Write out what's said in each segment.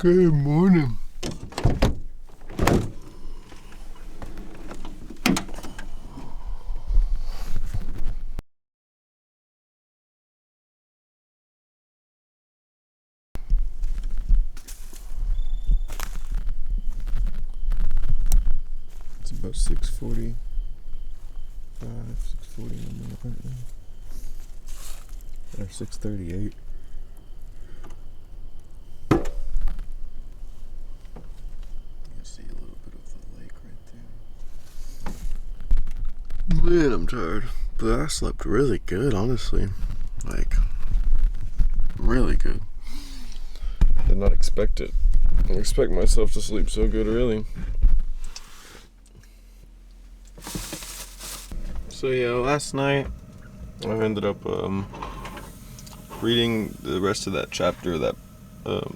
Good morning. It's about 6:45, 6:40 in the morning right now. Or 6:38. See a little bit of the lake right there. Man, I'm tired. But I slept really good, honestly. Like, really good. Did not expect it. I didn't expect myself to sleep so good, really. So yeah, last night I ended up reading the rest of that chapter of that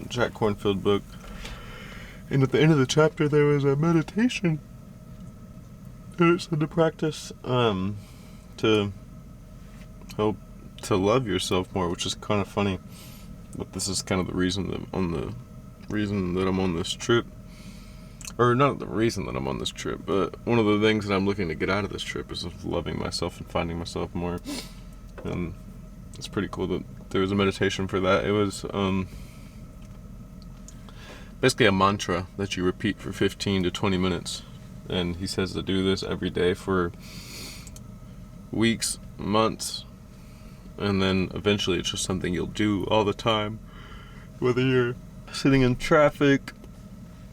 Jack Kornfield book. And at the end of the chapter, there was a meditation. And it said to practice to help to love yourself more, which is kind of funny. But this is kind of the reason that I'm on this trip. Or not the reason that I'm on this trip, but one of the things that I'm looking to get out of this trip is loving myself and finding myself more. And it's pretty cool that there was a meditation for that. It was basically a mantra that you repeat for 15 to 20 minutes. And he says to do this every day for weeks, months, and then eventually it's just something you'll do all the time. Whether you're sitting in traffic,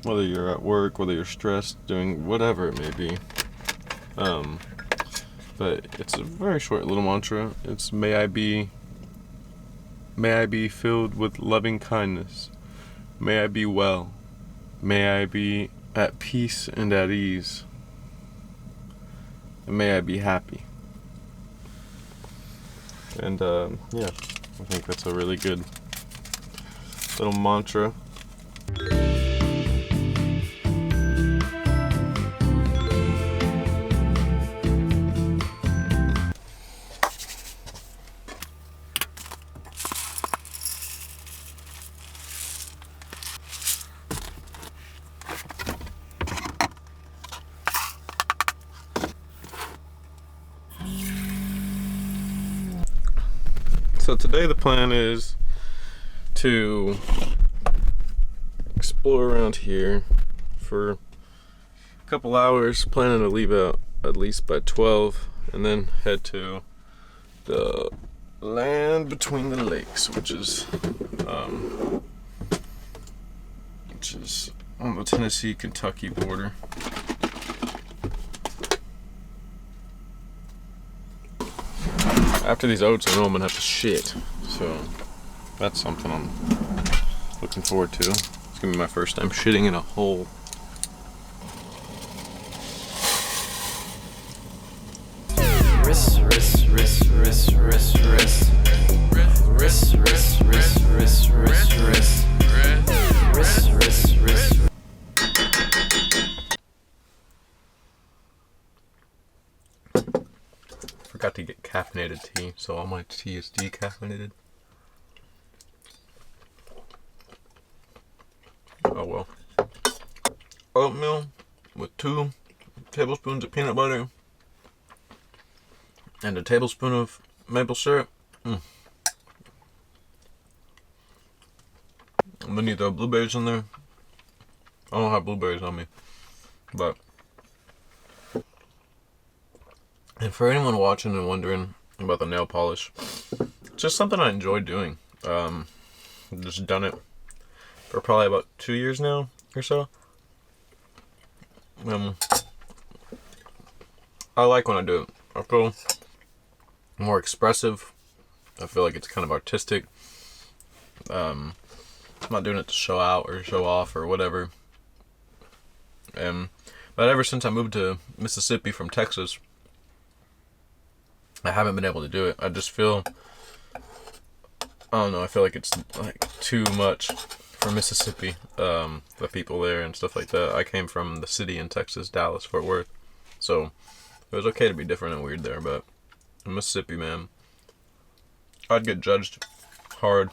whether you're at work, whether you're stressed, doing whatever it may be. But it's a very short little mantra. It's may I be filled with loving kindness. May I be well. May I be at peace and at ease. And may I be happy. And yeah, I think that's a really good little mantra. So today the plan is to explore around here for a couple hours, planning to leave out at least by 12, and then head to the land between the lakes, which is on the Tennessee-Kentucky border. After these oats, I know I'm gonna have to shit, so that's something I'm looking forward to. It's gonna be my first time shitting in a hole. Forgot to get caffeinated tea, so all my tea is decaffeinated. Oh well. Oatmeal with 2 tablespoons of peanut butter and a tablespoon of maple syrup. And then you throw blueberries in there. I don't have blueberries on me, but. And for anyone watching and wondering about the nail polish, it's just something I enjoy doing. I've just done it for probably about 2 years now or so. I like when I do it. I feel more expressive. I feel like it's kind of artistic. I'm not doing it to show out or show off or whatever. But ever since I moved to Mississippi from Texas, I haven't been able to do it. I just feel, I don't know, I feel like it's like too much for Mississippi, the people there and stuff like that. I came from the city in Texas, Dallas, Fort Worth, so it was okay to be different and weird there, but in Mississippi, man, I'd get judged hard.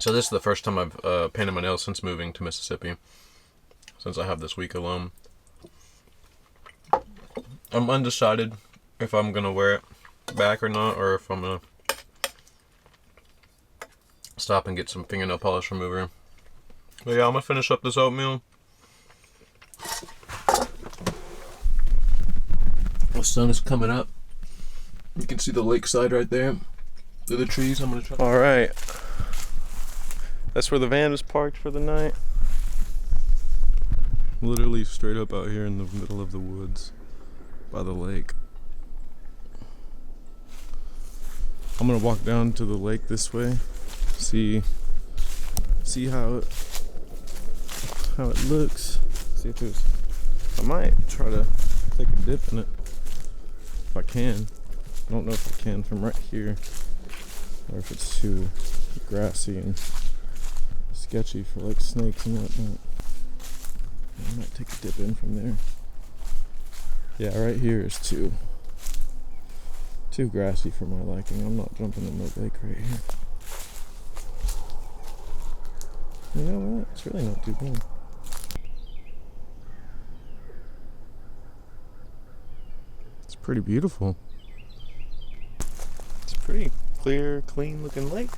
So this is the first time I've painted my nails since moving to Mississippi, since I have this week alone. I'm undecided if I'm gonna wear it back or not, or if I'm gonna stop and get some fingernail polish remover. But yeah, I'm gonna finish up this oatmeal. The sun is coming up. You can see the lakeside right there through the trees. I'm gonna try. All right, that's where the van was parked for the night. Literally straight up out here in the middle of the woods by the lake. I'm gonna walk down to the lake this way, see how it looks. See if there's. I might try to take a dip in it if I can. I don't know if I can from right here, or if it's too grassy and sketchy for like snakes and whatnot. I might take a dip in from there. Yeah, right here is too grassy for my liking. I'm not jumping in the lake right here. You know what? It's really not too bad. It's pretty beautiful. It's a pretty clear, clean looking lake.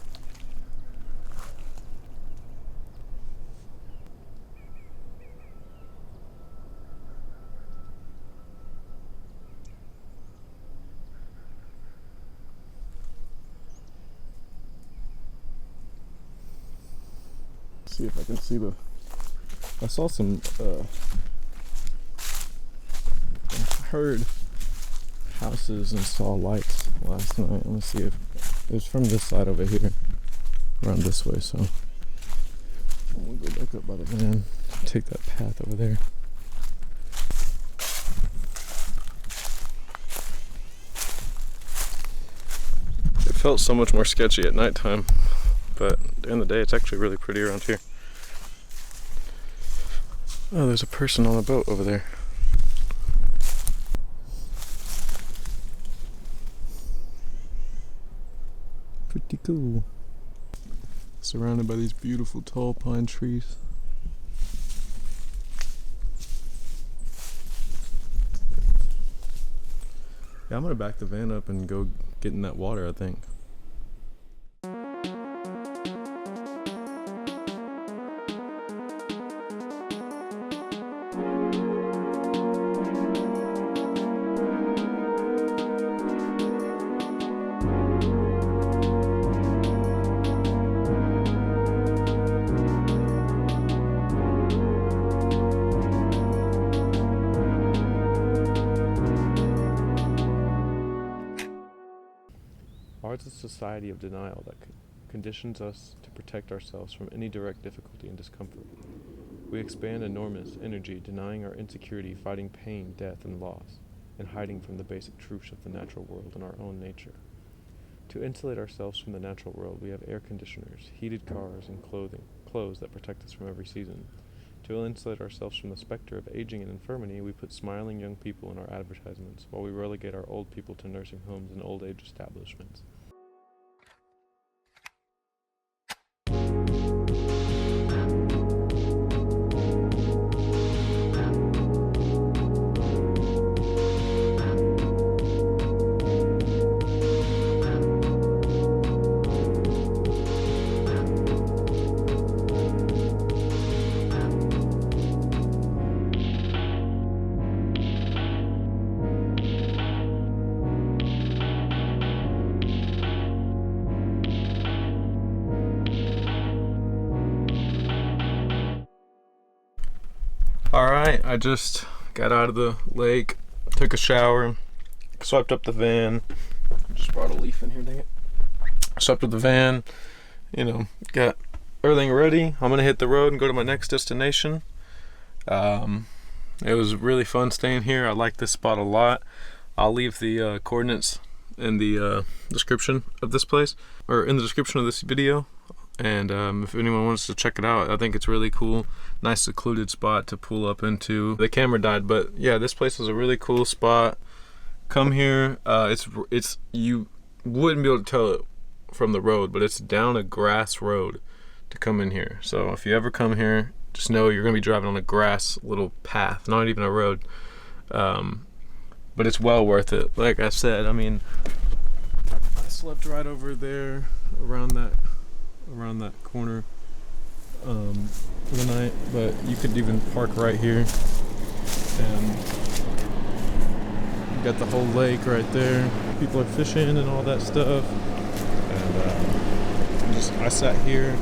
See if I can see I saw some I heard houses and saw lights last night. Let me see if it was from this side over here, around this way. So we'll go back up by the van, take that path over there. It felt so much more sketchy at nighttime, but at the end of the day, it's actually really pretty around here. Oh, there's a person on a boat over there. Pretty cool. Surrounded by these beautiful tall pine trees. Yeah, I'm gonna back the van up and go get in that water, I think. Art is a society of denial that conditions us to protect ourselves from any direct difficulty and discomfort. We expend enormous energy denying our insecurity, fighting pain, death, and loss, and hiding from the basic truths of the natural world and our own nature. To insulate ourselves from the natural world, we have air conditioners, heated cars, and clothes that protect us from every season. To insulate ourselves from the specter of aging and infirmity, we put smiling young people in our advertisements, while we relegate our old people to nursing homes and old age establishments. Alright, I just got out of the lake, took a shower, swept up the van. Just brought a leaf in here, dang it. Swept up the van, got everything ready. I'm gonna hit the road and go to my next destination. It was really fun staying here. I like this spot a lot. I'll leave the coordinates in the description of this place, or in the description of this video. And if anyone wants to check it out, I think it's really cool. Nice secluded spot to pull up into. The camera died, but yeah, this place is a really cool spot. Come here. It's you wouldn't be able to tell it from the road, but it's down a grass road to come in here. So if you ever come here, just know you're gonna be driving on a grass little path, not even a road. But it's well worth it. Like I said, I mean, I slept right over there around that corner for the night, but you could even park right here, and you got the whole lake right there. People are fishing and all that stuff, and I sat here,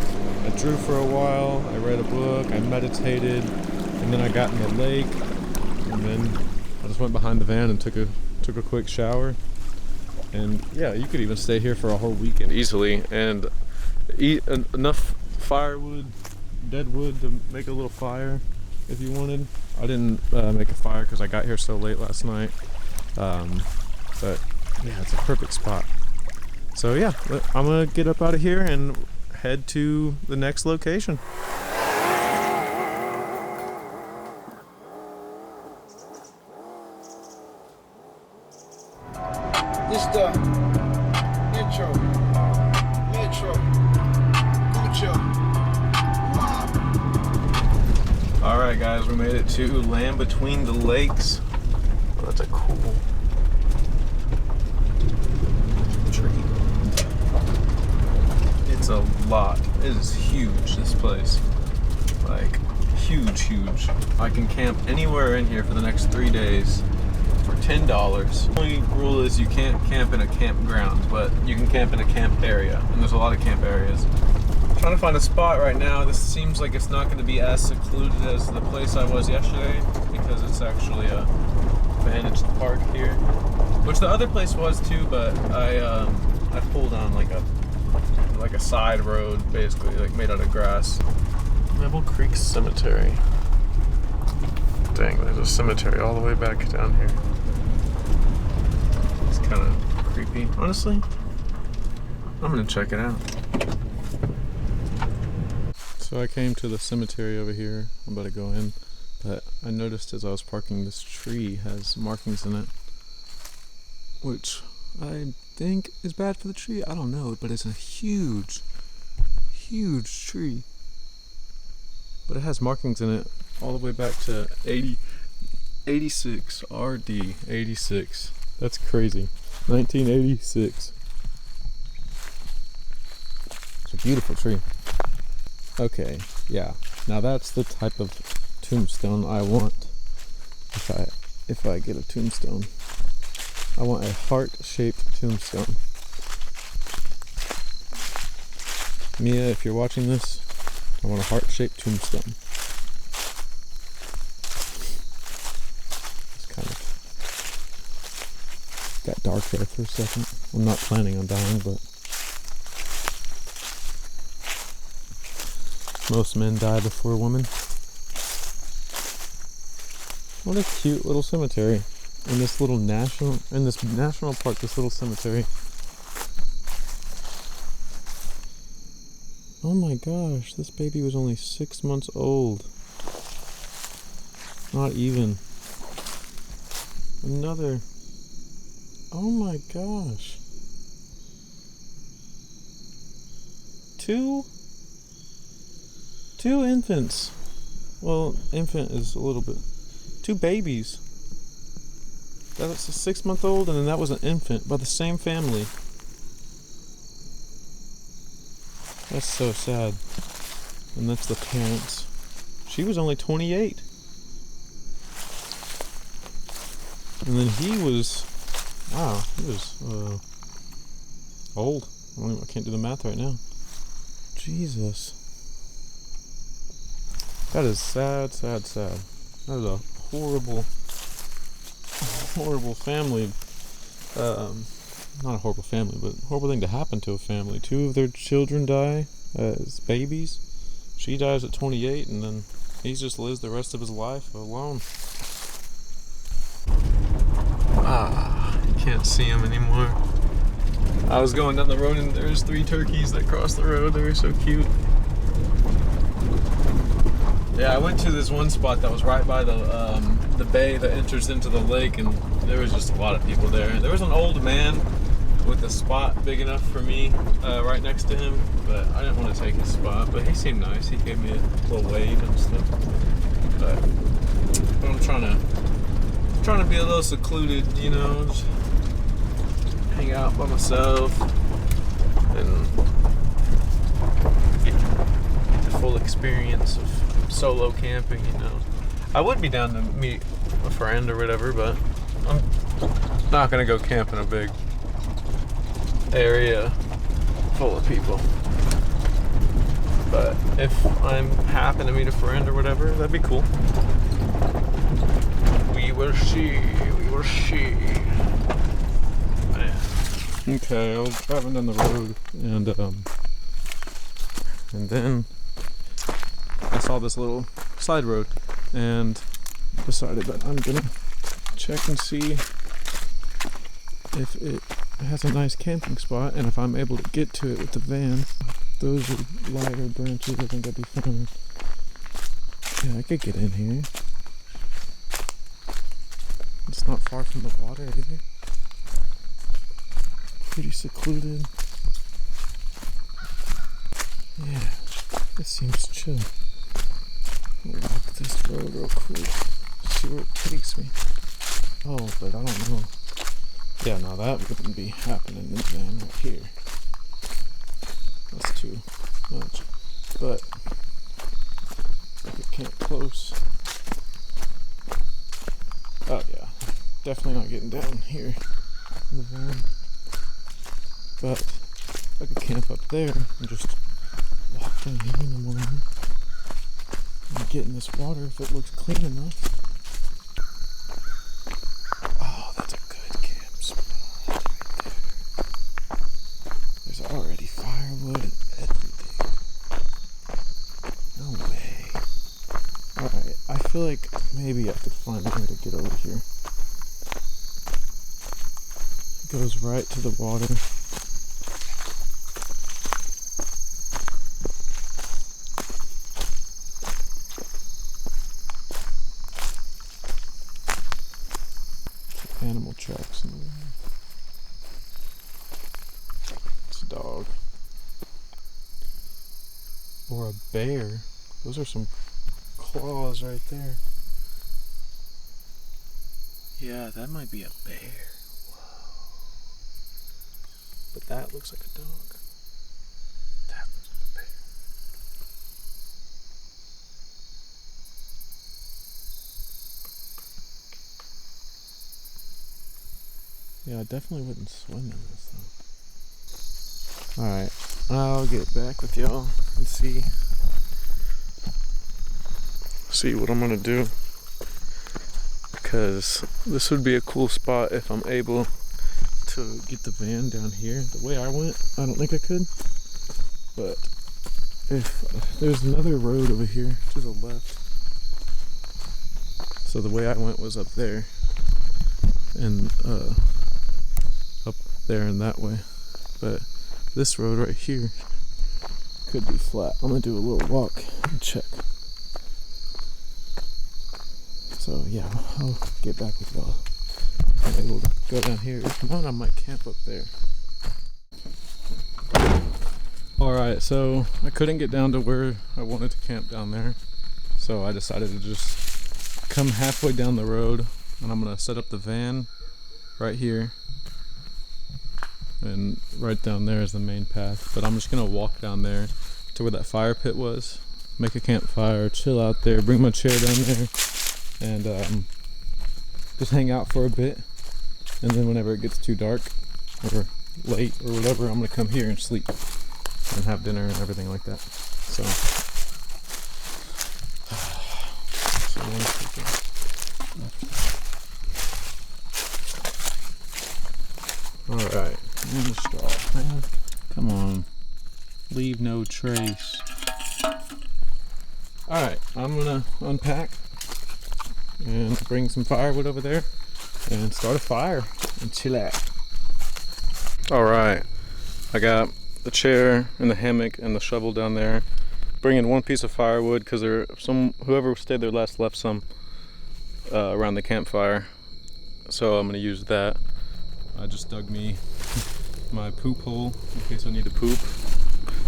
I drew for a while, I read a book, I meditated, and then I got in the lake, and then I just went behind the van and took a quick shower. And yeah, you could even stay here for a whole weekend easily and eat enough firewood, dead wood, to make a little fire if you wanted. I didn't make a fire because I got here so late last night. But yeah, it's a perfect spot. So yeah, I'm gonna get up out of here and head to the next location. This the intro, Guccio. All right, guys, we made it to Land Between the Lakes. Oh, that's a cool tree. It's a lot. It is huge, this place. Like, huge. I can camp anywhere in here for the next 3 days. For $10. The only rule is you can't camp in a campground, but you can camp in a camp area, and there's a lot of camp areas. I'm trying to find a spot right now. This seems like it's not going to be as secluded as the place I was yesterday, because it's actually a managed park here, which the other place was too, but I pulled on like a side road, basically, like made out of grass. Rebel Creek Cemetery. Dang, there's a cemetery all the way back down here. It's kind of creepy. Honestly, I'm gonna check it out. So I came to the cemetery over here. I'm about to go in, but I noticed as I was parking, this tree has markings in it, which I think is bad for the tree. I don't know, but it's a huge tree. But it has markings in it all the way back to 86 RD 86. That's crazy. 1986. It's a beautiful tree. Okay, yeah. Now that's the type of tombstone I want. If I get a tombstone, I want a heart-shaped tombstone. Mia, if you're watching this, I want a heart-shaped tombstone. It's kind of got dark there for a second. I'm not planning on dying, but most men die before women. What a cute little cemetery. In this national park, this little cemetery. Oh my gosh, this baby was only 6 months old. Not even. Another. Oh my gosh. Two infants. Well, infant is a little bit. 2 babies. That's a 6-month-old, and then that was an infant by the same family. That's so sad. And that's the parents. She was only 28. And then he was, wow, he was old. I can't do the math right now. Jesus. That is sad. That is a horrible family. Not a horrible family, but horrible thing to happen to a family. 2 of their children die as babies. She dies at 28, and then he just lives the rest of his life alone. You can't see him anymore. I was going down the road, and there's 3 turkeys that crossed the road. They were so cute. Yeah, I went to this one spot that was right by the bay that enters into the lake, and there was just a lot of people there. There was an old man with a spot big enough for me right next to him, but I didn't want to take his spot. But he seemed nice. He gave me a little wave and stuff. But I'm trying to be a little secluded, you know, just hang out by myself and get the full experience of solo camping, you know. I would be down to meet a friend or whatever, but I'm not gonna go camp in a big area full of people. But if I'm happen to meet a friend or whatever, that'd be cool. We will see. We will see. Okay, I was driving down the road and then I saw this little side road and decided that I'm gonna check and see if it has a nice camping spot and if I'm able to get to it with the van. Those are lighter branches, I think that'd be fine. Yeah, I could get in here. It's not far from the water either. Pretty secluded. Yeah, this seems chill. I'll walk this road real quick. See where it takes me. Oh, but I don't know. Yeah, no, that wouldn't be happening in the van right here. That's too much. But I could camp close. Oh yeah, definitely not getting down here in the van. But I could camp up there and just walk down here in the morning and get in this water if it looks clean enough. Oh, that's a good camp spot right there. There's already firewood and everything. No way. Alright, I feel like maybe I could find a way to get over here. It goes right to the water. Animal tracks in the way. It's a dog. Or a bear. Those are some claws right there. Yeah, that might be a bear. Whoa. But that looks like a dog. That looks like a bear. Yeah, I definitely wouldn't swim in this though. Alright, I'll get back with y'all and see what I'm gonna do. Because this would be a cool spot if I'm able to get the van down here. The way I went, I don't think I could. But if there's another road over here to the left. So the way I went was up there. And up there and that way, but this road right here could be flat. I'm gonna do a little walk and check. So yeah, I'll get back with y'all. I'm able to go down here. If not, I might camp up there. Alright, so I couldn't get down to where I wanted to camp down there, so I decided to just come halfway down the road and I'm gonna set up the van right here. And right down there is the main path, but I'm just gonna walk down there to where that fire pit was, make a campfire, chill out there, bring my chair down there, and just hang out for a bit. And then whenever it gets too dark or late or whatever, I'm gonna come here and sleep and have dinner and everything like that. So one second. Alright, and the straw. Man, come on. Leave no trace. Alright, I'm gonna unpack and bring some firewood over there and start a fire and chill out. Alright, I got the chair and the hammock and the shovel down there. Bringing one piece of firewood because whoever stayed there last left some around the campfire. So I'm gonna use that. I just dug me my poop hole in case I need to poop.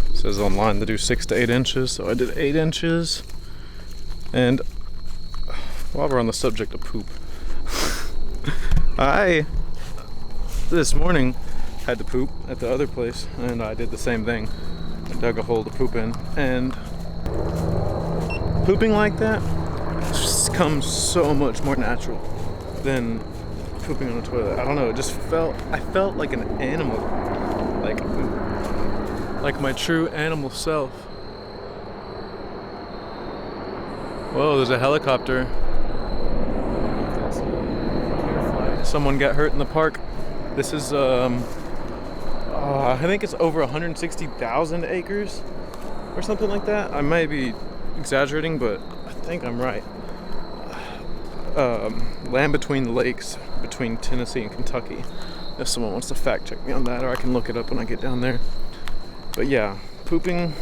It says online to do 6 to 8 inches, so I did 8 inches. And while we're on the subject of poop, I this morning had to poop at the other place, and I did the same thing. I dug a hole to poop in, and pooping like that just comes so much more natural than pooping on a toilet. I don't know, I felt like an animal, like my true animal self. Whoa, there's a helicopter. Someone got hurt in the park. This is I think it's over 160,000 acres or something like that. I might be exaggerating, but I think I'm right. Land between the lakes, between Tennessee and Kentucky. If someone wants to fact check me on that, or I can look it up when I get down there. But yeah, pooping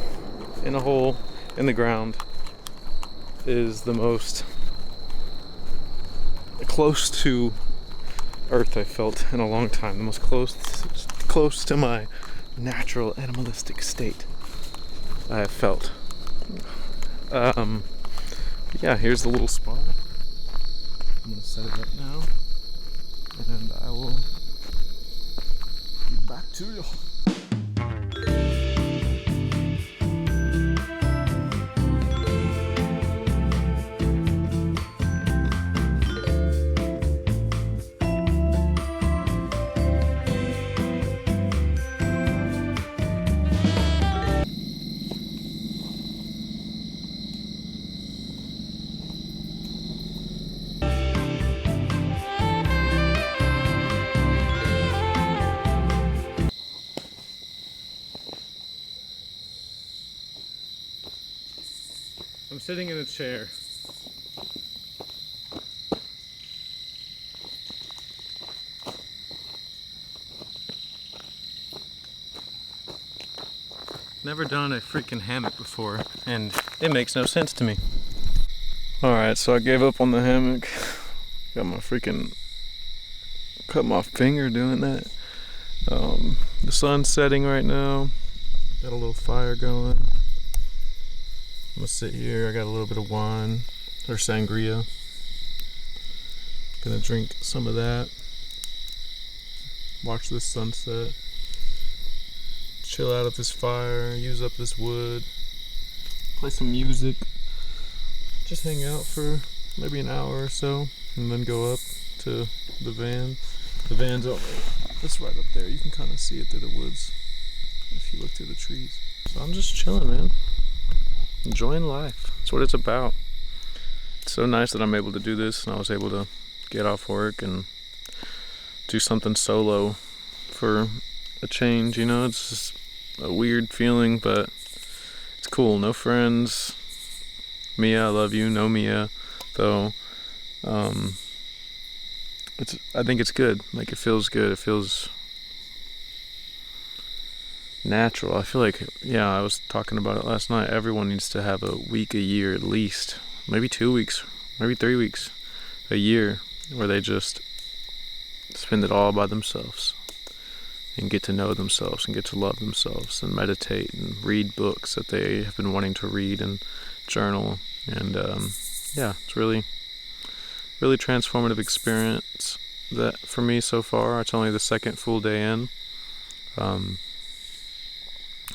in a hole in the ground is the most close to Earth I've felt in a long time. The most close to my natural animalistic state I have felt. Yeah, here's the little spot. I'm gonna set it up now, and I will get back to you. I'm sitting in a chair. Never done a freaking hammock before, and it makes no sense to me. Alright, so I gave up on the hammock. Got my freaking... cut my finger doing that. The sun's setting right now. Got a little fire going. I'm gonna sit here. I got a little bit of wine or sangria. Gonna drink some of that. Watch this sunset. Chill out at this fire. Use up this wood. Play some music. Just hang out for maybe an hour or so, and then go up to the van. The van's over. It's right up there. You can kind of see it through the woods if you look through the trees. So I'm just chilling, man. Enjoying life. That's what it's about. It's so nice that I'm able to do this, and I was able to get off work and do something solo for a change, you know. It's just a weird feeling, but it's cool. No friends. Mia, I love you. No Mia, though. I think it's good. Like, it feels good. It feels natural. I feel like, yeah, I was talking about it last night. Everyone needs to have a week a year at least, maybe 2 weeks, maybe 3 weeks a year, where they just spend it all by themselves and get to know themselves and get to love themselves and meditate and read books that they have been wanting to read and journal. And yeah, it's really transformative experience that for me so far. It's only the second full day in.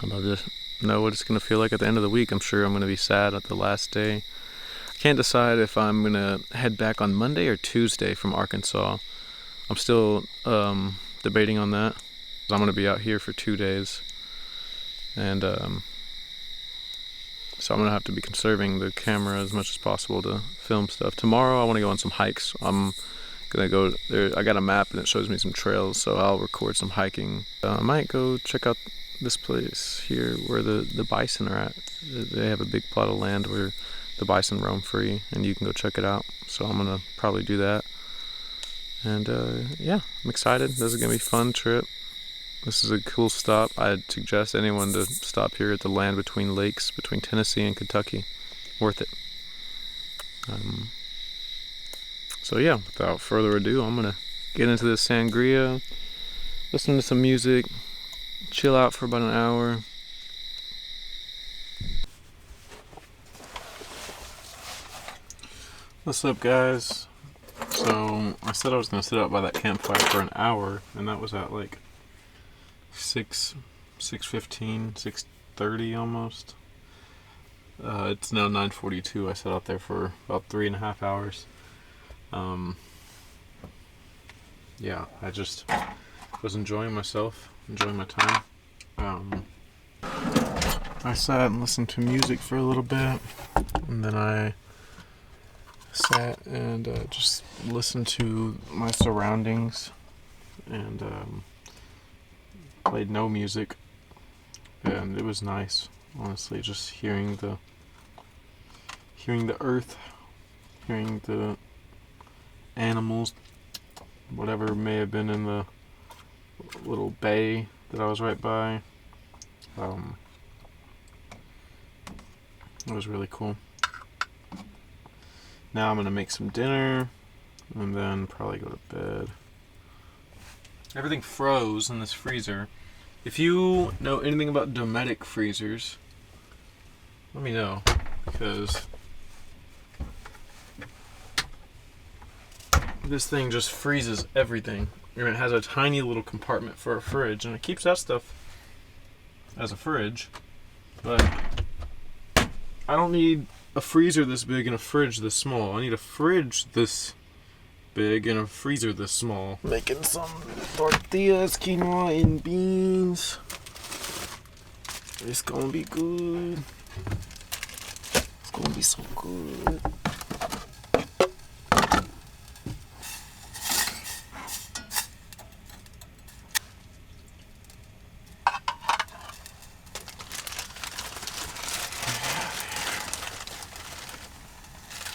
I'd love to know what it's going to feel like at the end of the week. I'm sure I'm going to be sad at the last day. I can't decide if I'm going to head back on Monday or Tuesday from Arkansas. I'm still debating on that. I'm going to be out here for 2 days. And so I'm going to have to be conserving the camera as much as possible to film stuff. Tomorrow I want to go on some hikes. I'm going to go there. I got a map and it shows me some trails, so I'll record some hiking. I might go check out this place here where the bison are at. They have a big plot of land where the bison roam free, and you can go check it out. So I'm gonna probably do that. And yeah, I'm excited. This is gonna be a fun trip. This is a cool stop. I'd suggest anyone to stop here at the land between lakes, between Tennessee and Kentucky. Worth it. So yeah, without further ado, I'm gonna get into this sangria, listen to some music, chill out for about an hour. What's up, guys? So I said I was gonna sit out by that campfire for an hour, and that was at like 6:15, 6:30 almost. It's now 9:42. I sat out there for about 3.5 hours. Yeah, I just was enjoying myself, enjoying my time. I sat and listened to music for a little bit, and then I sat and just listened to my surroundings, and played no music, and it was nice, honestly, just hearing the earth, hearing the animals, whatever may have been in the little bay that I was right by. It was really cool. Now I'm gonna make some dinner and then probably go to bed. Everything froze in this freezer. If you know anything about Dometic freezers, let me know, because this thing just freezes everything. And it has a tiny little compartment for a fridge, and it keeps that stuff as a fridge, but I don't need a freezer this big and a fridge this small. I need a fridge this big and a freezer this small. Making some tortillas, quinoa, and beans. It's gonna be good. It's gonna be so good.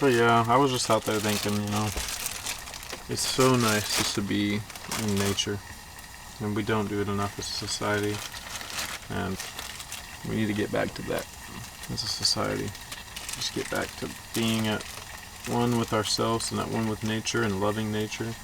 But yeah, I was just out there thinking, it's so nice just to be in nature, and we don't do it enough as a society, and we need to get back to that as a society. Just get back to being at one with ourselves and at one with nature and loving nature.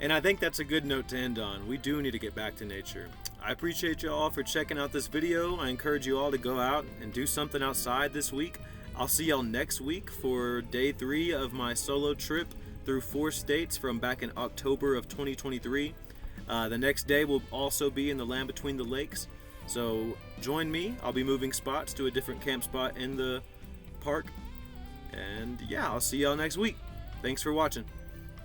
And I think that's a good note to end on. We do need to get back to nature. I appreciate you all for checking out this video. I encourage you all to go out and do something outside this week. I'll see y'all next week for day 3 of my solo trip through 4 states from back in October of 2023. The next day will also be in the land between the lakes. So join me. I'll be moving spots to a different camp spot in the park. And yeah, I'll see y'all next week. Thanks for watching.